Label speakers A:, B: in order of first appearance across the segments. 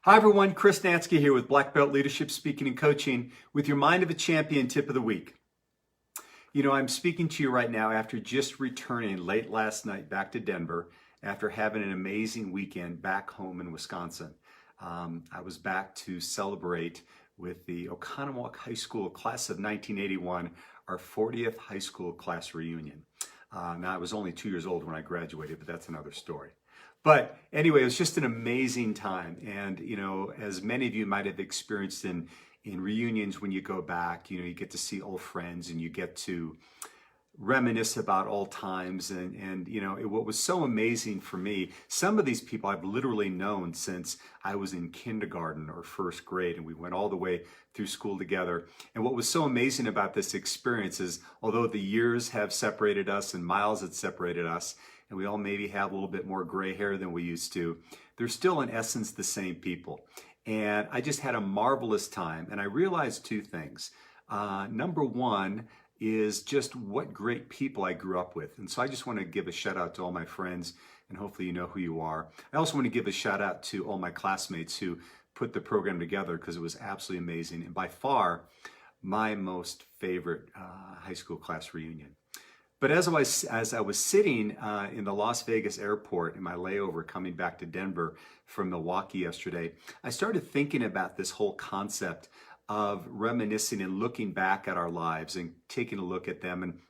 A: Hi everyone, Chris Natzke here with Black Belt Leadership Speaking and Coaching with your Mind of a Champion tip of the week. I'm speaking to you right now after just returning late last night back to Denver after having an amazing weekend back home in Wisconsin. I was back to celebrate with the Oconomowoc High School class of 1981, our 40th high school class reunion. Now, I was only 2 years old when I graduated, but that's another story. But anyway, it was just an amazing time. And, as many of you might have experienced in reunions when you go back, you get to see old friends and you get to reminisce about old times. What was so amazing for me, some of these people I've literally known since I was in kindergarten or first grade, and we went all the way through school together. And what was so amazing about this experience is, although the years have separated us and miles have separated us, and we all maybe have a little bit more gray hair than we used to, they're still in essence the same people. And I just had a marvelous time, and I realized two things. Number one is just what great people I grew up with. And so I just want to give a shout out to all my friends, and hopefully you know who you are. I also want to give a shout out to all my classmates who put the program together, because it was absolutely amazing, and by far my most favorite high school class reunion. But as I was sitting in the Las Vegas airport in my layover coming back to Denver from Milwaukee yesterday, I started thinking about this whole concept of reminiscing and looking back at our lives and taking a look at them. And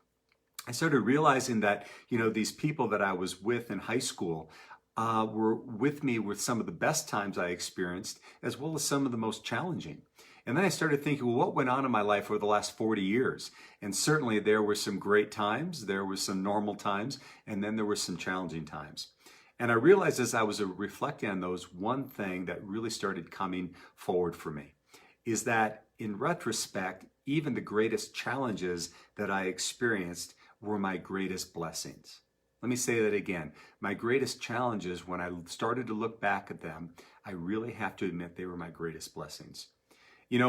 A: I started realizing that, these people that I was with in high school were with me with some of the best times I experienced, as well as some of the most challenging. And then I started thinking, well, what went on in my life over the last 40 years? And certainly there were some great times, there were some normal times, and then there were some challenging times. And I realized as I was reflecting on those, one thing that really started coming forward for me is that in retrospect, even the greatest challenges that I experienced were my greatest blessings. Let me say that again. My greatest challenges, when I started to look back at them, I really have to admit they were my greatest blessings.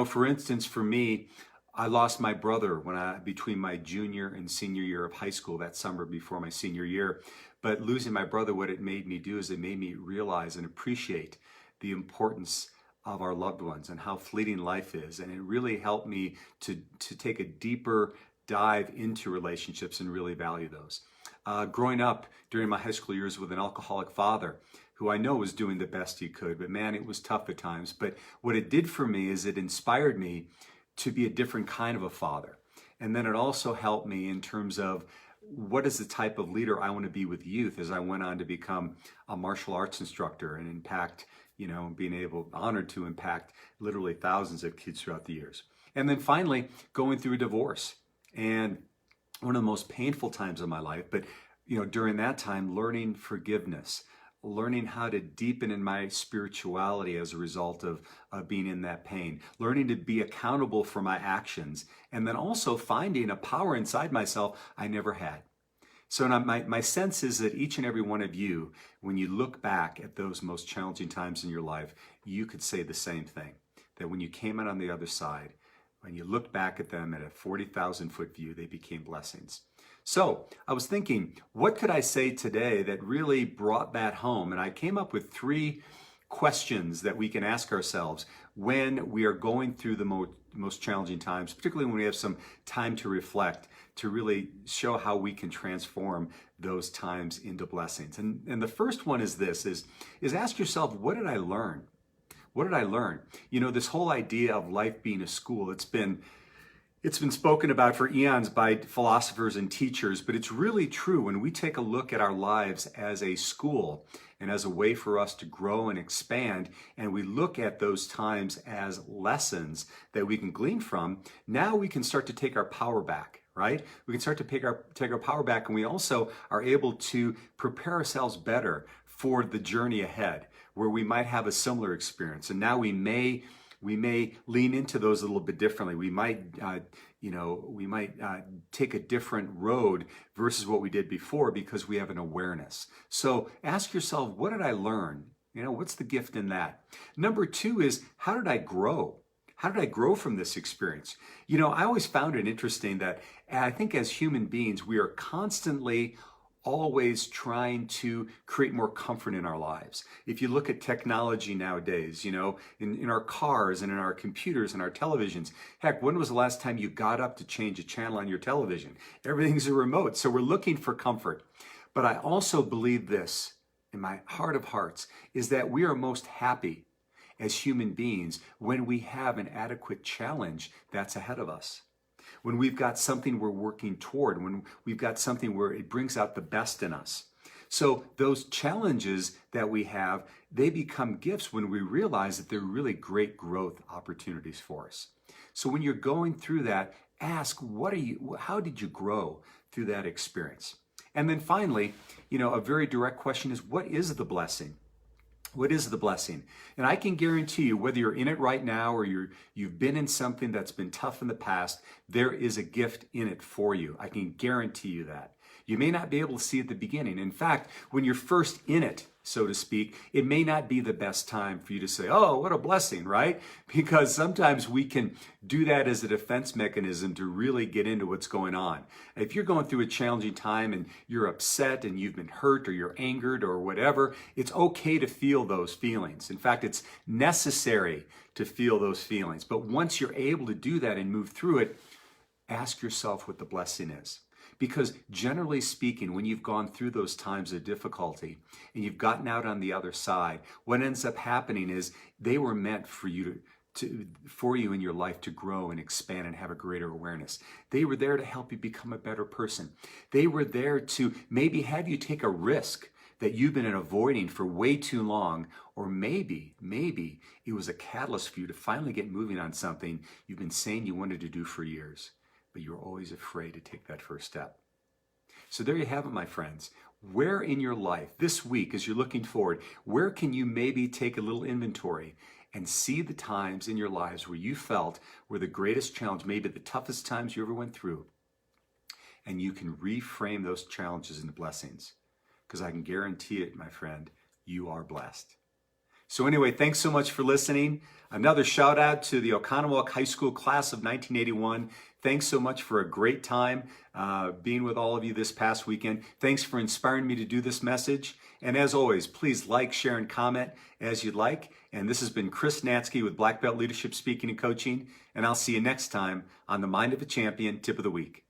A: For instance, for me, I lost my brother between my junior and senior year of high school, that summer before my senior year. But losing my brother, what it made me do is it made me realize and appreciate the importance of our loved ones and how fleeting life is. And it really helped me to take a deeper dive into relationships and really value those. Growing up during my high school years with an alcoholic father, who I know was doing the best he could, but man, it was tough at times. But what it did for me is it inspired me to be a different kind of a father. And then it also helped me in terms of what is the type of leader I want to be with youth as I went on to become a martial arts instructor and impact, honored to impact literally thousands of kids throughout the years. And then finally, going through a divorce. And one of the most painful times of my life, but during that time, learning forgiveness, learning how to deepen in my spirituality as a result of being in that pain, learning to be accountable for my actions, and then also finding a power inside myself I never had. So my sense is that each and every one of you, when you look back at those most challenging times in your life, you could say the same thing, that when you came out on the other side, when you look back at them at a 40,000 foot view, they became blessings. So I was thinking, what could I say today that really brought that home? And I came up with 3 questions that we can ask ourselves when we are going through the most challenging times, particularly when we have some time to reflect, to really show how we can transform those times into blessings. And the first one is this, is ask yourself, what did I learn? What did I learn? This whole idea of life being a school, it's been spoken about for eons by philosophers and teachers, but it's really true when we take a look at our lives as a school and as a way for us to grow and expand, and we look at those times as lessons that we can glean from. Now we can start to take our power back, right? We can start to take our power back, and we also are able to prepare ourselves better for the journey ahead, where we might have a similar experience. And now we may lean into those a little bit differently. We might take a different road versus what we did before because we have an awareness. So ask yourself, what did I learn? What's the gift in that? Number 2 is, how did I grow? How did I grow from this experience? I always found it interesting that I think as human beings, we are constantly always trying to create more comfort in our lives. If you look at technology nowadays, in our cars and in our computers and our televisions, heck, when was the last time you got up to change a channel on your television? Everything's a remote, so we're looking for comfort. But I also believe this, in my heart of hearts, is that we are most happy as human beings when we have an adequate challenge that's ahead of us. When we've got something we're working toward, when we've got something where it brings out the best in us. So those challenges that we have, they become gifts when we realize that they're really great growth opportunities for us. So when you're going through that, ask, how did you grow through that experience? And then finally, a very direct question is, what is the blessing? What is the blessing? And I can guarantee you, whether you're in it right now or you've been in something that's been tough in the past, there is a gift in it for you. I can guarantee you that. You may not be able to see at the beginning. In fact, when you're first in it, so to speak, it may not be the best time for you to say, oh, what a blessing, right? Because sometimes we can do that as a defense mechanism to really get into what's going on. If you're going through a challenging time and you're upset and you've been hurt or you're angered or whatever, it's okay to feel those feelings. In fact, it's necessary to feel those feelings. But once you're able to do that and move through it, ask yourself what the blessing is. Because generally speaking, when you've gone through those times of difficulty and you've gotten out on the other side, what ends up happening is they were meant for you for you in your life to grow and expand and have a greater awareness. They were there to help you become a better person. They were there to maybe have you take a risk that you've been avoiding for way too long, or maybe it was a catalyst for you to finally get moving on something you've been saying you wanted to do for years, but you're always afraid to take that first step. So there you have it, my friends. Where in your life this week, as you're looking forward, where can you maybe take a little inventory and see the times in your lives where you felt were the greatest challenge, maybe the toughest times you ever went through, and you can reframe those challenges into blessings. Because I can guarantee it, my friend, you are blessed. So anyway, thanks so much for listening. Another shout out to the Oconomowoc High School class of 1981. Thanks so much for a great time being with all of you this past weekend. Thanks for inspiring me to do this message. And as always, please like, share, and comment as you'd like. And this has been Chris Natzke with Black Belt Leadership Speaking and Coaching. And I'll see you next time on the Mind of a Champion Tip of the Week.